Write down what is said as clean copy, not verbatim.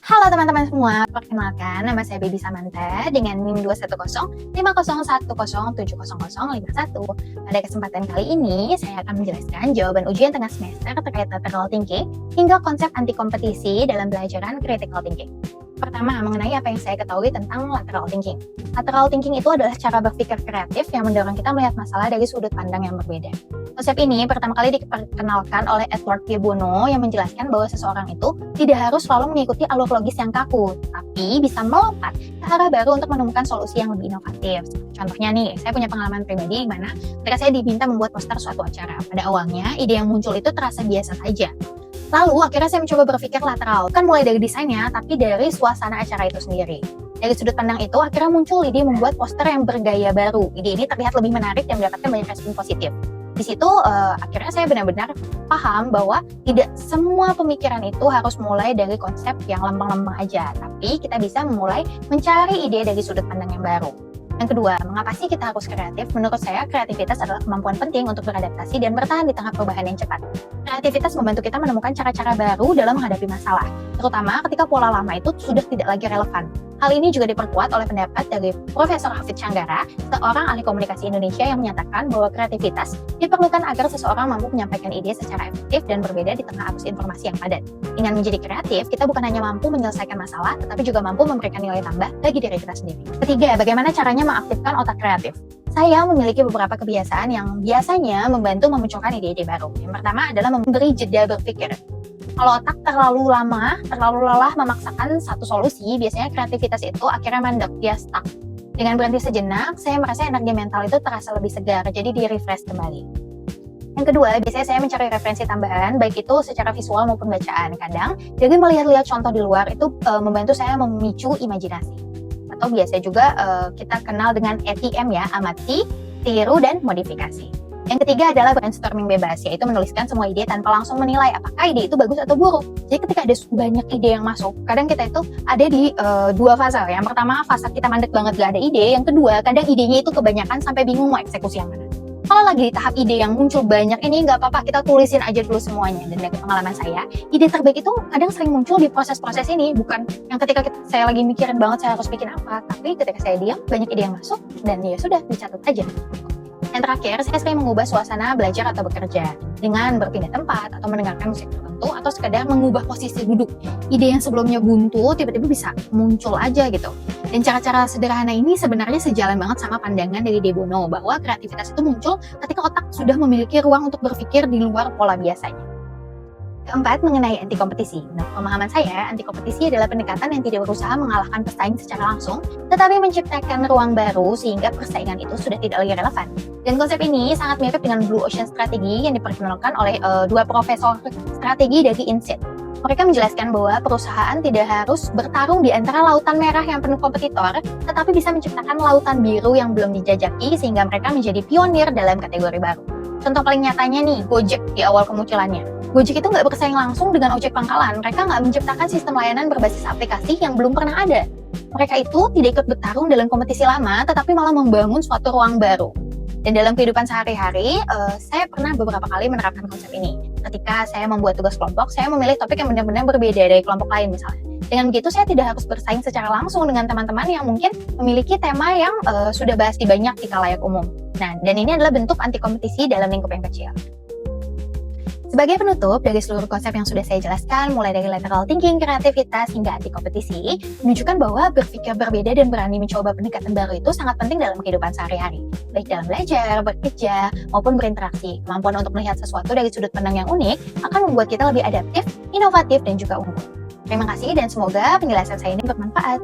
Halo teman-teman semua, perkenalkan nama saya Baby Samantha dengan NIM 2105010700051. Pada kesempatan kali ini, saya akan menjelaskan jawaban ujian tengah semester terkait lateral thinking hingga konsep anti kompetisi dalam pelajaran critical thinking. Pertama, mengenai apa yang saya ketahui tentang lateral thinking. Lateral thinking itu adalah cara berpikir kreatif yang mendorong kita melihat masalah dari sudut pandang yang berbeda. Konsep ini pertama kali diperkenalkan oleh Edward de Bono yang menjelaskan bahwa seseorang itu tidak harus selalu mengikuti alur logis yang kaku, tapi bisa melompat ke arah baru untuk menemukan solusi yang lebih inovatif. Contohnya nih, saya punya pengalaman pribadi di mana ketika saya diminta membuat poster suatu acara. Pada awalnya, ide yang muncul itu terasa biasa saja. Lalu akhirnya saya mencoba berpikir lateral, kan mulai dari desainnya, tapi dari suasana acara itu sendiri. Dari sudut pandang itu, akhirnya muncul ide membuat poster yang bergaya baru. Ide ini terlihat lebih menarik dan mendapatkan banyak respon positif. Di situ akhirnya saya benar-benar paham bahwa tidak semua pemikiran itu harus mulai dari konsep yang lempeng-lempeng aja, tapi kita bisa memulai mencari ide dari sudut pandang yang baru. Yang kedua, mengapa sih kita harus kreatif? Menurut saya, kreativitas adalah kemampuan penting untuk beradaptasi dan bertahan di tengah perubahan yang cepat. Kreativitas membantu kita menemukan cara-cara baru dalam menghadapi masalah, terutama ketika pola lama itu sudah tidak lagi relevan. Hal ini juga diperkuat oleh pendapat dari Profesor Hafidz Canggara, seorang ahli komunikasi Indonesia yang menyatakan bahwa kreativitas diperlukan agar seseorang mampu menyampaikan ide secara efektif dan berbeda di tengah arus informasi yang padat. Dengan menjadi kreatif, kita bukan hanya mampu menyelesaikan masalah, tetapi juga mampu memberikan nilai tambah bagi diri kita sendiri. Ketiga, bagaimana caranya mengaktifkan otak kreatif? Saya memiliki beberapa kebiasaan yang biasanya membantu memunculkan ide-ide baru. Yang pertama adalah memberi jeda berpikir. Kalau otak terlalu lama, terlalu lelah memaksakan satu solusi, biasanya kreativitas itu akhirnya mandek, dia stuck. Dengan berhenti sejenak, saya merasa energi mental itu terasa lebih segar, jadi di-refresh kembali. Yang kedua, biasanya saya mencari referensi tambahan, baik itu secara visual maupun bacaan. Kadang, jadi melihat-lihat contoh di luar itu membantu saya memicu imajinasi. Atau biasa juga kita kenal dengan ATM ya, amati, tiru, dan modifikasi. Yang ketiga adalah brainstorming bebas, yaitu menuliskan semua ide tanpa langsung menilai apakah ide itu bagus atau buruk. Jadi ketika ada banyak ide yang masuk, kadang kita itu ada di dua fase. Yang pertama, fase kita mandek banget gak ada ide. Yang kedua, kadang idenya itu kebanyakan sampai bingung mau eksekusi yang mana. Kalau lagi di tahap ide yang muncul banyak ini, nggak apa-apa, kita tulisin aja dulu semuanya. Dan dari pengalaman saya, ide terbaik itu kadang sering muncul di proses-proses ini, bukan yang ketika saya lagi mikirin banget saya harus bikin apa, tapi ketika saya diam, banyak ide yang masuk, dan ya sudah, dicatat aja. Yang terakhir, saya sering mengubah suasana belajar atau bekerja dengan berpindah tempat atau mendengarkan musik tertentu atau sekedar mengubah posisi duduk. Ide yang sebelumnya buntu tiba-tiba bisa muncul aja gitu. Dan cara-cara sederhana ini sebenarnya sejalan banget sama pandangan dari De Bono bahwa kreativitas itu muncul ketika otak sudah memiliki ruang untuk berpikir di luar pola biasanya. Keempat, mengenai anti kompetisi. Nah, pemahaman saya, anti kompetisi adalah pendekatan yang tidak berusaha mengalahkan pesaing secara langsung, tetapi menciptakan ruang baru sehingga persaingan itu sudah tidak lagi relevan. Dan konsep ini sangat mirip dengan Blue Ocean Strategy yang diperkenalkan oleh dua profesor strategi dari INSEAD. Mereka menjelaskan bahwa perusahaan tidak harus bertarung di antara lautan merah yang penuh kompetitor, tetapi bisa menciptakan lautan biru yang belum dijajaki sehingga mereka menjadi pionir dalam kategori baru. Contoh paling nyatanya nih, Gojek di awal kemunculannya. Gojek itu nggak bersaing langsung dengan ojek pangkalan. Mereka nggak menciptakan sistem layanan berbasis aplikasi yang belum pernah ada. Mereka itu tidak ikut bertarung dalam kompetisi lama, tetapi malah membangun suatu ruang baru. Dan dalam kehidupan sehari-hari, saya pernah beberapa kali menerapkan konsep ini. Ketika saya membuat tugas kelompok, saya memilih topik yang benar-benar berbeda dari kelompok lain misalnya. Dengan begitu, saya tidak harus bersaing secara langsung dengan teman-teman yang mungkin memiliki tema yang sudah bahas di banyak di khalayak umum. Nah, dan ini adalah bentuk anti kompetisi dalam lingkup yang kecil. Sebagai penutup dari seluruh konsep yang sudah saya jelaskan, mulai dari lateral thinking, kreativitas, hingga anti kompetisi, menunjukkan bahwa berpikir berbeda dan berani mencoba pendekatan baru itu sangat penting dalam kehidupan sehari-hari. Baik dalam belajar, bekerja, maupun berinteraksi. Kemampuan untuk melihat sesuatu dari sudut pandang yang unik akan membuat kita lebih adaptif, inovatif, dan juga unggul. Terima kasih dan semoga penjelasan saya ini bermanfaat.